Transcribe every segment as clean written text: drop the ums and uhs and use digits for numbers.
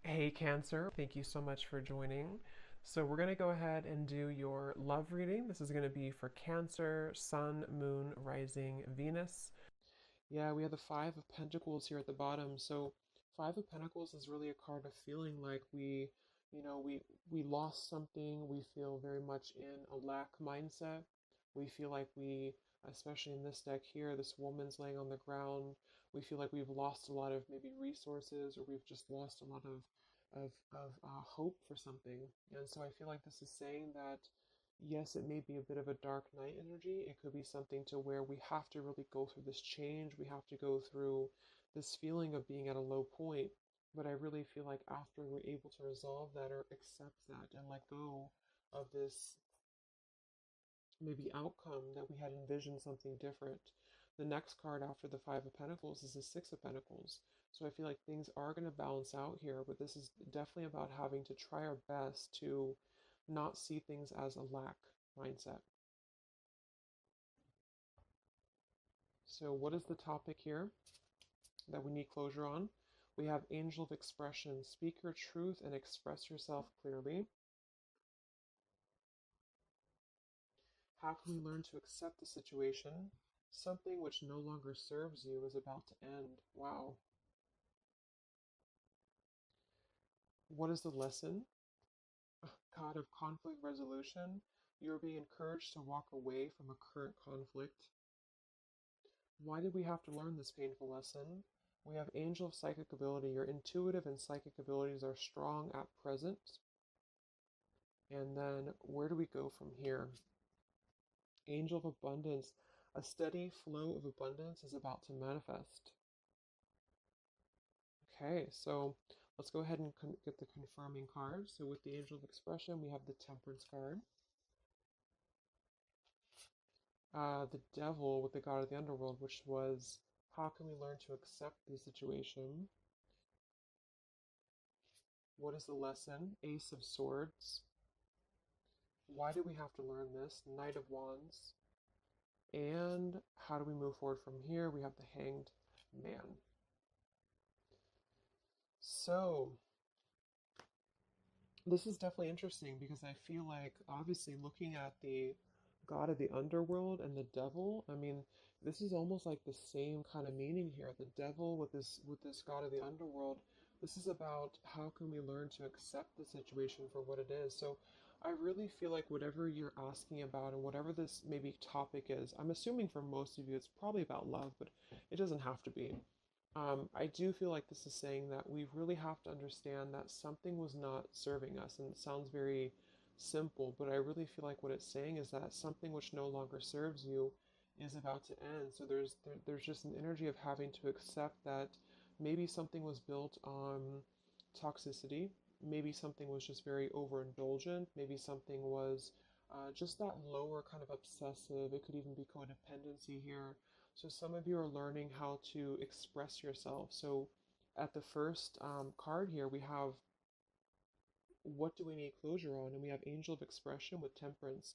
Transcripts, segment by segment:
Hey Cancer, thank you so much for joining. So we're going to go ahead and do your love reading. This is going to be for Cancer, Sun, Moon, Rising, Venus. Yeah, we have the Five of Pentacles here at the bottom. So Five of Pentacles is really a card of feeling like we lost something. We feel very much in a lack mindset. We feel like especially in this deck here, this woman's laying on the ground. We feel like we've lost a lot of maybe resources, or we've just lost a lot of hope for something. And so I feel like this is saying that yes, it may be a bit of a dark night energy. It could be something to where we have to really go through this change. We have to go through this feeling of being at a low point. But I really feel like after we're able to resolve that or accept that and let go of this maybe outcome that we had envisioned something different. The next card after the Five of Pentacles is the Six of Pentacles. So I feel like things are going to balance out here, but this is definitely about having to try our best to not see things as a lack mindset. So, what is the topic here that we need closure on? We have Angel of Expression. Speak your truth and express yourself clearly. How can we learn to accept the situation? Something which no longer serves you is about to end. Wow. What is the lesson? God of conflict resolution. You are being encouraged to walk away from a current conflict. Why did we have to learn this painful lesson? We have Angel of Psychic Ability. Your intuitive and psychic abilities are strong at present. And then where do we go from here? Angel of Abundance. A steady flow of abundance is about to manifest. Okay, so let's go ahead and get the confirming card. So with the Angel of Expression, we have the Temperance card. The Devil with the God of the Underworld, which was how can we learn to accept the situation? What is the lesson? Ace of Swords. Why do we have to learn this? Knight of Wands. And how do we move forward from here? We have the Hanged Man. So, this is definitely interesting because I feel like obviously looking at the God of the underworld and the devil, I mean, this is almost like the same kind of meaning here. The devil with this God of the underworld, this is about how can we learn to accept the situation for what it is. So I really feel like whatever you're asking about and whatever this maybe topic is, I'm assuming for most of you it's probably about love, but it doesn't have to be. I do feel like this is saying that we really have to understand that something was not serving us, and it sounds very simple, but I really feel like what it's saying is that something which no longer serves you is about to end. So there's just an energy of having to accept that maybe something was built on toxicity, maybe something was just very overindulgent, maybe something was just that lower kind of obsessive. It could even be codependency here. So some of you are learning how to express yourself. So at the first card here, we have what do we need closure on? And we have Angel of Expression with Temperance.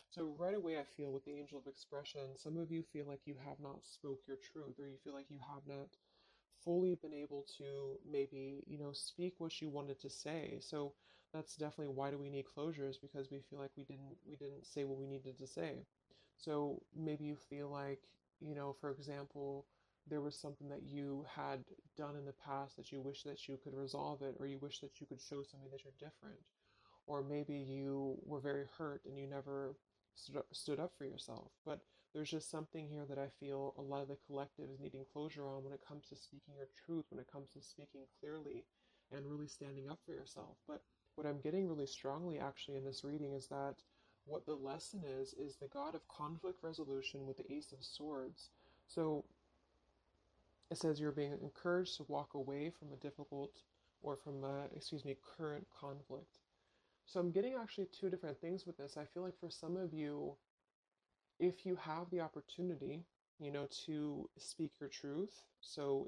So right away, I feel with the Angel of Expression, some of you feel like you have not spoke your truth, or you feel like you have not fully been able to maybe, speak what you wanted to say. So that's definitely why do we need closure, is because we feel like we didn't say what we needed to say. So maybe you feel like, for example, there was something that you had done in the past that you wish that you could resolve it, or you wish that you could show somebody that you're different. Or maybe you were very hurt and you never stood up for yourself. But there's just something here that I feel a lot of the collective is needing closure on when it comes to speaking your truth, when it comes to speaking clearly and really standing up for yourself. But what I'm getting really strongly actually in this reading is that what the lesson is the God of conflict resolution with the Ace of Swords. So it says you're being encouraged to walk away from a difficult or from a, current conflict. So I'm getting actually two different things with this. I feel like for some of you, if you have the opportunity, to speak your truth, so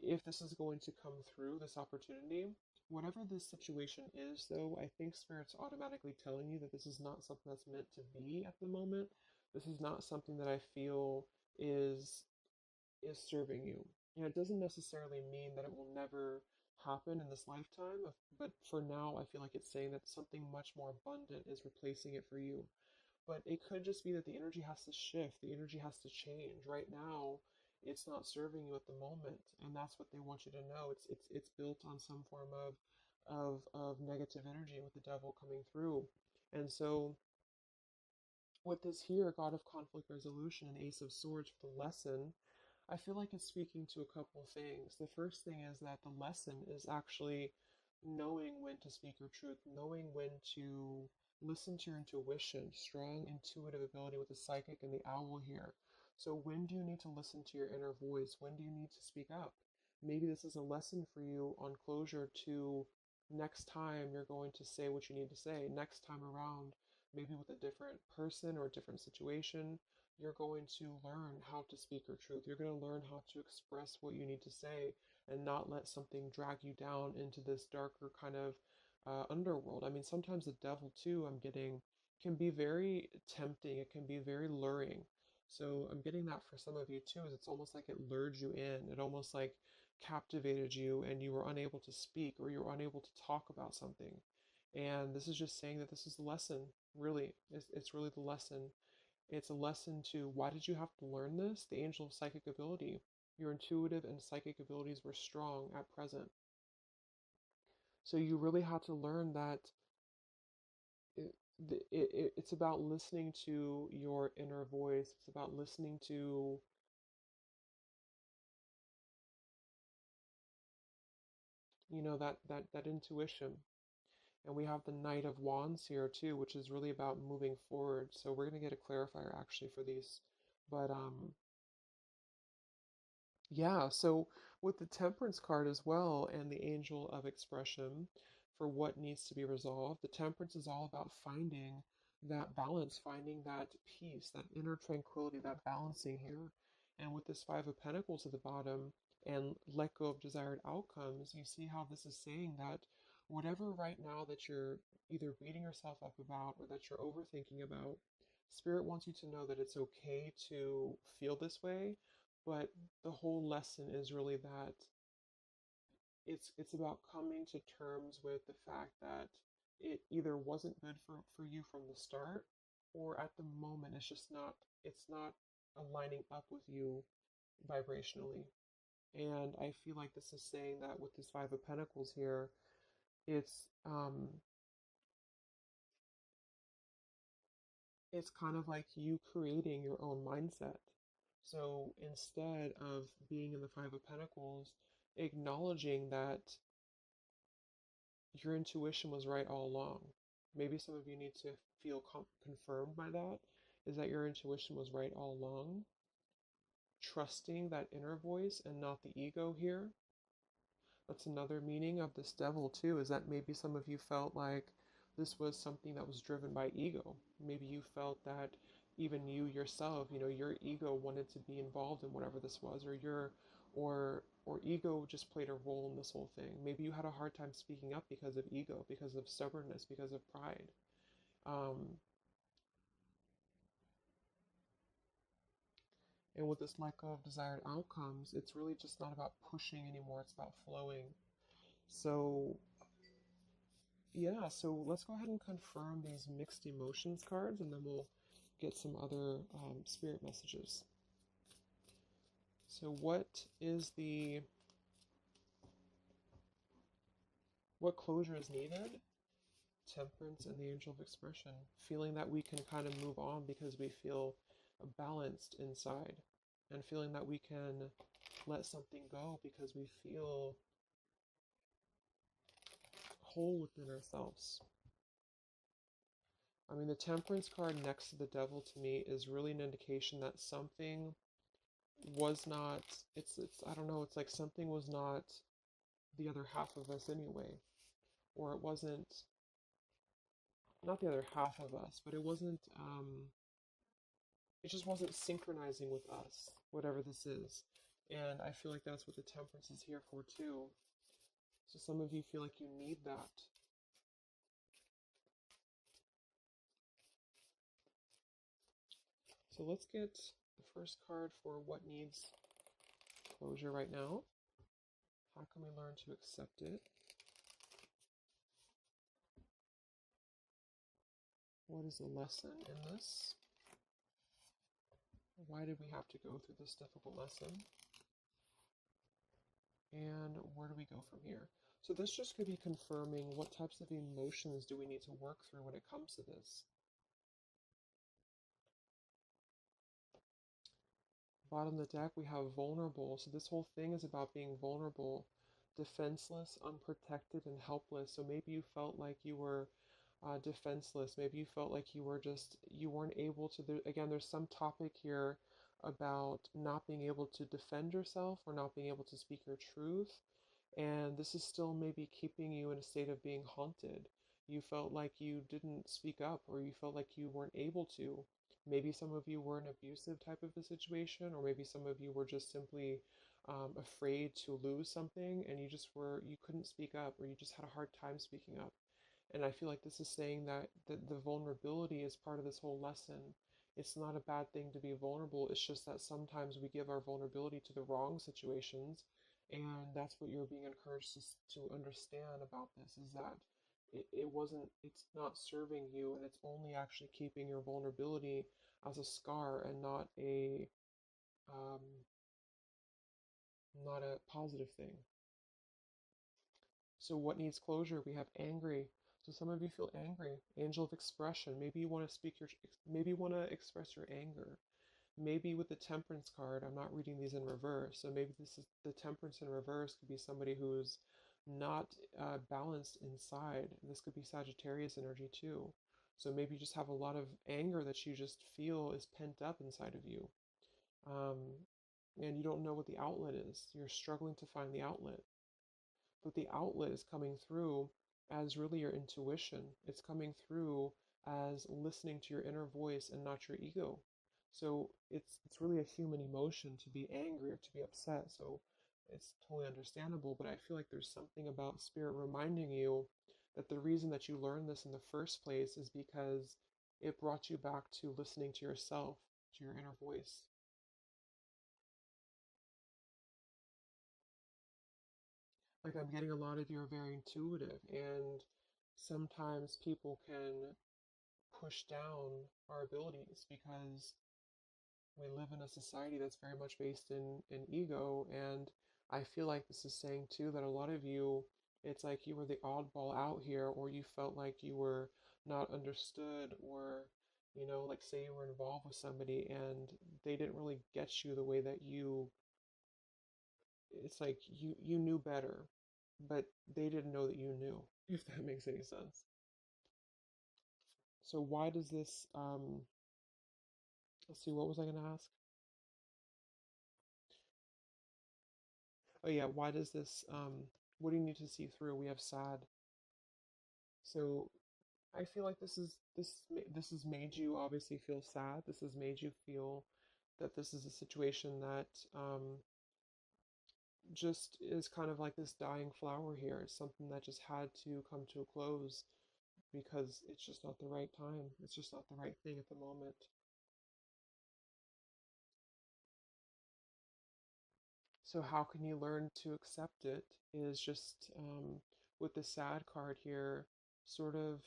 if this is going to come through, this opportunity, whatever this situation is, though, I think Spirit's automatically telling you that this is not something that's meant to be at the moment. This is not something that I feel is serving you. It doesn't necessarily mean that it will never happen in this lifetime, but for now, I feel like it's saying that something much more abundant is replacing it for you. But it could just be that the energy has to shift, the energy has to change. Right now, it's not serving you at the moment, and that's what they want you to know. It's built on some form of negative energy with the devil coming through. And so with this here, God of conflict resolution and Ace of Swords for the lesson, I feel like it's speaking to a couple of things. The first thing is that the lesson is actually knowing when to speak your truth, knowing when to listen to your intuition, strong intuitive ability with the psychic and the owl here. So, when do you need to listen to your inner voice? When do you need to speak up? Maybe this is a lesson for you on closure to next time you're going to say what you need to say. Next time around, maybe with a different person or a different situation, you're going to learn how to speak your truth. You're going to learn how to express what you need to say and not let something drag you down into this darker kind of underworld. I mean, sometimes the devil, too, I'm getting, can be very tempting. It can be very luring. So I'm getting that for some of you, too, is it's almost like it lured you in. It almost like captivated you and you were unable to speak or you were unable to talk about something. And this is just saying that this is the lesson, really. It's really the lesson. It's a lesson to why did you have to learn this? The angel of psychic ability. Your intuitive and psychic abilities were strong at present. So you really had to learn that it, it's about listening to your inner voice. It's about listening to, that intuition. And we have the Knight of Wands here too, which is really about moving forward. So we're going to get a clarifier actually for these. But yeah, so with the Temperance card as well and the Angel of Expression for what needs to be resolved, the Temperance is all about finding that balance, finding that peace, that inner tranquility, that balancing here. And with this Five of Pentacles at the bottom and let go of desired outcomes, you see how this is saying that whatever right now that you're either beating yourself up about or that you're overthinking about, Spirit wants you to know that it's okay to feel this way, but the whole lesson is really that it's about coming to terms with the fact that it either wasn't good for you from the start, or at the moment it's not aligning up with you vibrationally. And I feel like this is saying that with this Five of Pentacles here, it's it's kind of like you creating your own mindset. So instead of being in the Five of Pentacles, acknowledging that your intuition was right all along. Maybe some of you need to feel confirmed by that, is that your intuition was right all along. Trusting that inner voice and not the ego here. That's another meaning of this devil too, is that maybe some of you felt like this was something that was driven by ego. Maybe you felt that even you yourself, your ego wanted to be involved in whatever this was, or or ego just played a role in this whole thing. Maybe you had a hard time speaking up because of ego, because of stubbornness, because of pride. Um, and with this lack of desired outcomes, it's really just not about pushing anymore, it's about flowing. So yeah, so let's go ahead and confirm these mixed emotions cards and then we'll get some other spirit messages. So what closure is needed? Temperance and the Angel of Expression. Feeling that we can kind of move on because we feel balanced inside. And feeling that we can let something go because we feel whole within ourselves. I mean, the Temperance card next to the Devil to me is really an indication that something was not, it's I don't know, it's like something was not the other half of us anyway. Or it wasn't, not the other half of us, but it just wasn't synchronizing with us, whatever this is. And I feel like that's what the Temperance is here for too. So some of you feel like you need that. So let's get the first card for what needs closure right now. How can we learn to accept it? What is the lesson in this? Why did we have to go through this difficult lesson? And where do we go from here? So this just could be confirming what types of emotions do we need to work through when it comes to this. Bottom of the deck, we have vulnerable. So this whole thing is about being vulnerable, defenseless, unprotected, and helpless. So maybe you felt like you were defenseless. Maybe you felt like you weren't able to. Again, there's some topic here about not being able to defend yourself or not being able to speak your truth. And this is still maybe keeping you in a state of being haunted. You felt like you didn't speak up, or you felt like you weren't able to. Maybe some of you were an abusive type of a situation, or maybe some of you were just simply afraid to lose something and you couldn't speak up, or you just had a hard time speaking up. And I feel like this is saying that the vulnerability is part of this whole lesson. It's not a bad thing to be vulnerable. It's just that sometimes we give our vulnerability to the wrong situations. And that's what you're being encouraged to understand about this is that it's not serving you, and it's only actually keeping your vulnerability as a scar and um, not a positive thing. So what needs closure? We have angry. So some of you feel angry. Angel of expression. Maybe you want to express your anger. Maybe with the temperance card, I'm not reading these in reverse. So maybe this is the temperance in reverse could be somebody who's not balanced inside. This could be Sagittarius energy too. So maybe you just have a lot of anger that you just feel is pent up inside of you. Um, and you don't know what the outlet is. You're struggling to find the outlet, but the outlet is coming through as really your intuition. It's coming through as listening to your inner voice and not your ego. So it's really a human emotion to be angry or to be upset. So it's totally understandable, but I feel like there's something about spirit reminding you that the reason that you learned this in the first place is because it brought you back to listening to yourself, to your inner voice. Like I'm getting a lot of you are very intuitive, and sometimes people can push down our abilities because we live in a society that's very much based in ego. And I feel like this is saying too that a lot of you, it's like you were the oddball out here, or you felt like you were not understood, or like say you were involved with somebody and they didn't really get you the way that it's like you knew better, but they didn't know that you knew, if that makes any sense. So why does this let's see, what was I going to ask? Oh yeah, why does this what do you need to see through? We have sad. So I feel like this has made you obviously feel sad. This has made you feel that this is a situation that just is kind of like this dying flower here. It's something that just had to come to a close because it's just not the right time. It's just not the right thing at the moment. So how can you learn to accept it is just with the sad card here, sort of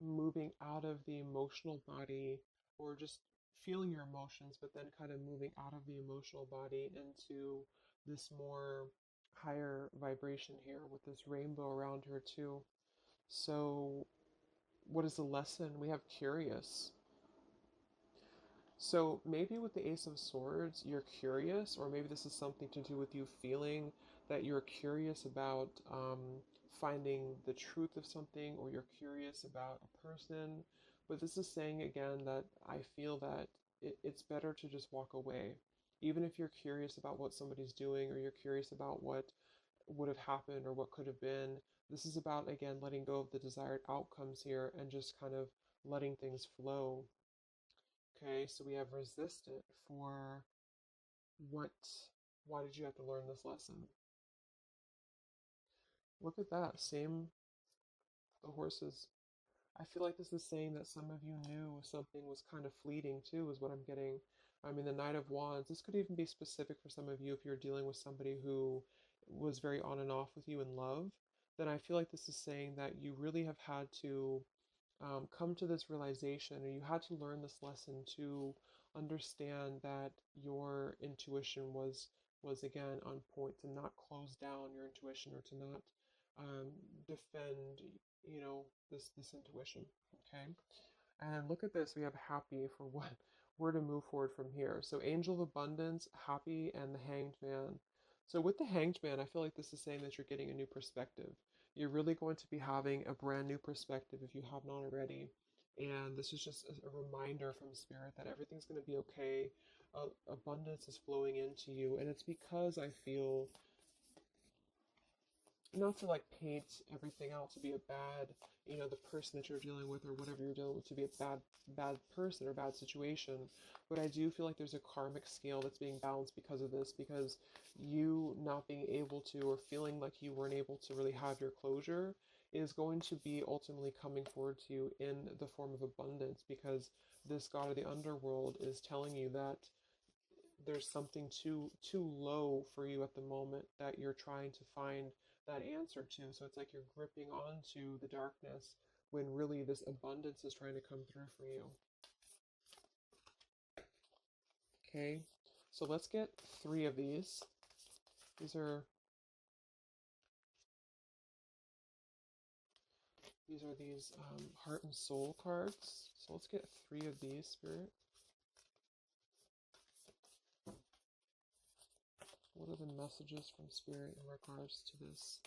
moving out of the emotional body or just feeling your emotions, but then kind of moving out of the emotional body into this more higher vibration here with this rainbow around her too. So what is the lesson? We have curious. So maybe with the Ace of Swords, you're curious, or maybe this is something to do with you feeling that you're curious about finding the truth of something, or you're curious about a person. But this is saying again that I feel that it's better to just walk away. Even if you're curious about what somebody's doing, or you're curious about what would have happened or what could have been, this is about, again, letting go of the desired outcomes here and just kind of letting things flow. Okay, so we have resistant for what, why did you have to learn this lesson? Look at that, same, the horses. I feel like this is saying that some of you knew something was kind of fleeting too, is what I'm getting. I mean, the Knight of Wands, this could even be specific for some of you if you're dealing with somebody who was very on and off with you in love, then I feel like this is saying that you really have had to come to this realization, or you had to learn this lesson to understand that your intuition was again on point, to not close down your intuition, or to not um, defend, this intuition. Okay, and look at this. We have happy for what we're to move forward from here. So angel of abundance, happy, and the hanged man. So with the hanged man, I feel like this is saying that you're getting a new perspective. You're really going to be having a brand new perspective if you have not already. And this is just a reminder from spirit that everything's going to be okay. Abundance is flowing into you. And it's because I feel, not to like paint everything out to be a bad, the person that you're dealing with or whatever you're dealing with to be a bad person or bad situation, but I do feel like there's a karmic scale that's being balanced because of this, because you not being able to, or feeling like you weren't able to really have your closure, is going to be ultimately coming forward to you in the form of abundance, because this god of the underworld is telling you that there's something too low for you at the moment that you're trying to find that answer to. So it's like you're gripping onto the darkness when really this abundance is trying to come through for you. Okay, so let's get 3 of these. These are heart and soul cards. So let's get 3 of these, Spirit. What are the messages from Spirit in regards to this?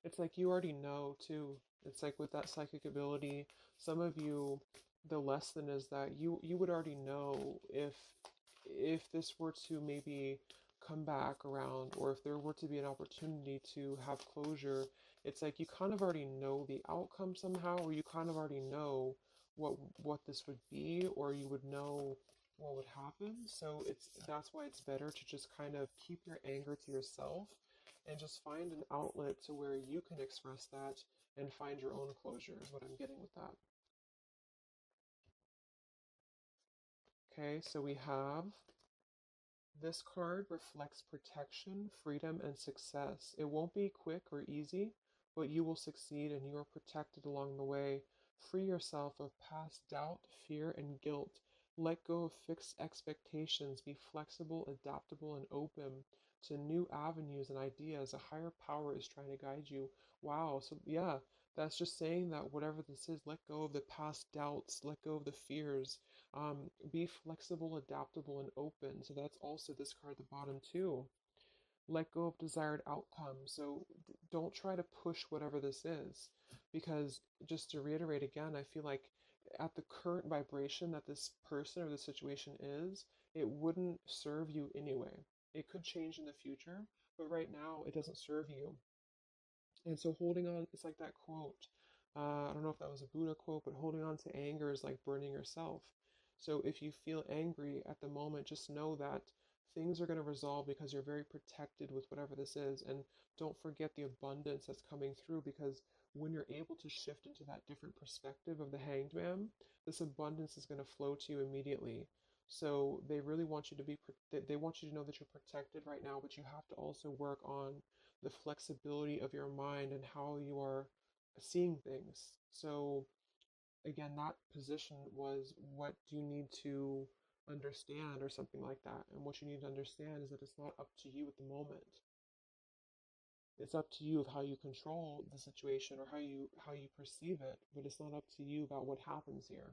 It's like you already know too. It's like with that psychic ability, some of you, the lesson is that you would already know if this were to maybe come back around, or if there were to be an opportunity to have closure. It's like you kind of already know the outcome somehow, or you kind of already know what this would be, or you would know what would happen. So that's why it's better to just kind of keep your anger to yourself and just find an outlet to where you can express that and find your own closure, is what I'm getting with that. Okay, so we have this card reflects protection, freedom, and success. It won't be quick or easy, but you will succeed and you are protected along the way. Free yourself of past doubt, fear, and guilt. Let go of fixed expectations. Be flexible, adaptable, and open to new avenues and ideas. A higher power is trying to guide you. Wow. So, yeah, that's just saying that whatever this is, let go of the past doubts, let go of the fears, be flexible, adaptable, and open. So that's also this card at the bottom too. Let go of desired outcomes. So don't try to push whatever this is, because just to reiterate again, I feel like at the current vibration that this person or the situation is, it wouldn't serve you anyway. It could change in the future, but right now it doesn't serve you. And so holding on, it's like that quote. I don't know if that was a Buddha quote, but holding on to anger is like burning yourself. So if you feel angry at the moment, just know that things are going to resolve because you're very protected with whatever this is. And don't forget the abundance that's coming through, because when you're able to shift into that different perspective of the hanged man, this abundance is going to flow to you immediately. So they really want you to be, they want you to know that you're protected right now, but you have to also work on the flexibility of your mind and how you are seeing things. So again, that position was, what do you need to understand, or something like that. And what you need to understand is that it's not up to you at the moment. It's up to you of how you control the situation, or how you perceive it, but it's not up to you about what happens here.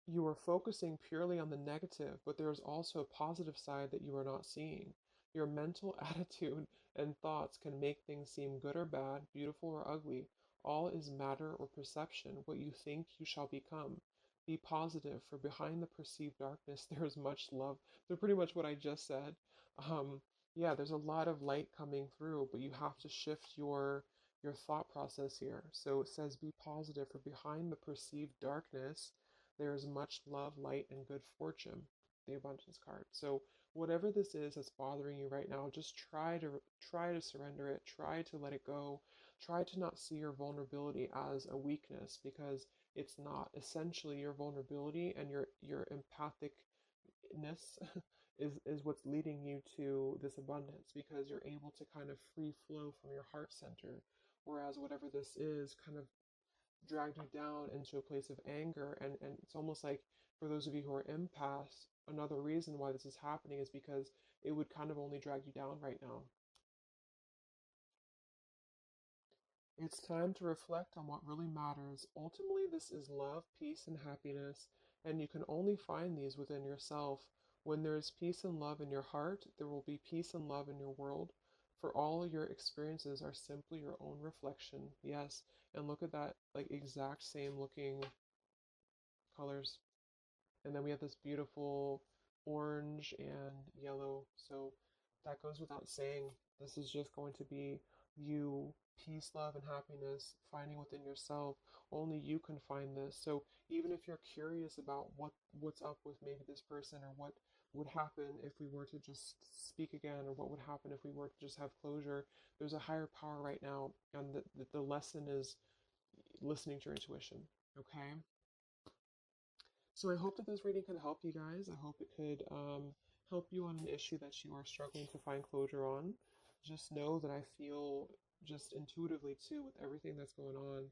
You are focusing purely on the negative, but there is also a positive side that you are not seeing. Your mental attitude and thoughts can make things seem good or bad, beautiful or ugly. All is matter or perception. What you think, you shall become. Be positive, for behind the perceived darkness there is much love. So pretty much what I just said. Um, yeah, there's a lot of light coming through, but you have to shift your thought process here. So it says, be positive, for behind the perceived darkness there is much love, light, and good fortune, the abundance card. So whatever this is that's bothering you right now, just try to surrender it, try to let it go, try to not see your vulnerability as a weakness, because it's not. Essentially, your vulnerability and your empathicness is what's leading you to this abundance, because you're able to kind of free flow from your heart center, whereas whatever this is kind of dragged you down into a place of anger. And it's almost like, for those of you who are empaths, another reason why this is happening is because it would kind of only drag you down right now. It's time to reflect on what really matters. Ultimately, this is love, peace, and happiness, and you can only find these within yourself. When there is peace and love in your heart, there will be peace and love in your world. For all your experiences are simply your own reflection. Yes, and look at that, like exact same looking colors. And then we have this beautiful orange and yellow. So that goes without saying. This is just going to be you, peace, love, and happiness, finding within yourself. Only you can find this. So even if you're curious about what's up with maybe this person, or what would happen if we were to just speak again, or what would happen if we were to just have closure, there's a higher power right now, and the lesson is listening to your intuition. Okay. So I hope that this reading could help you guys. I hope it could help you on an issue that you are struggling to find closure on. Just know that I feel, just intuitively too, with everything that's going on,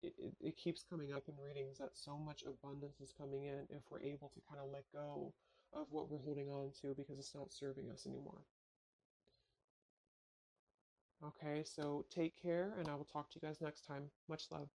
it keeps coming up in readings that so much abundance is coming in if we're able to kind of let go of what we're holding on to, because it's not serving us anymore. Okay, so take care, and I will talk to you guys next time. Much love.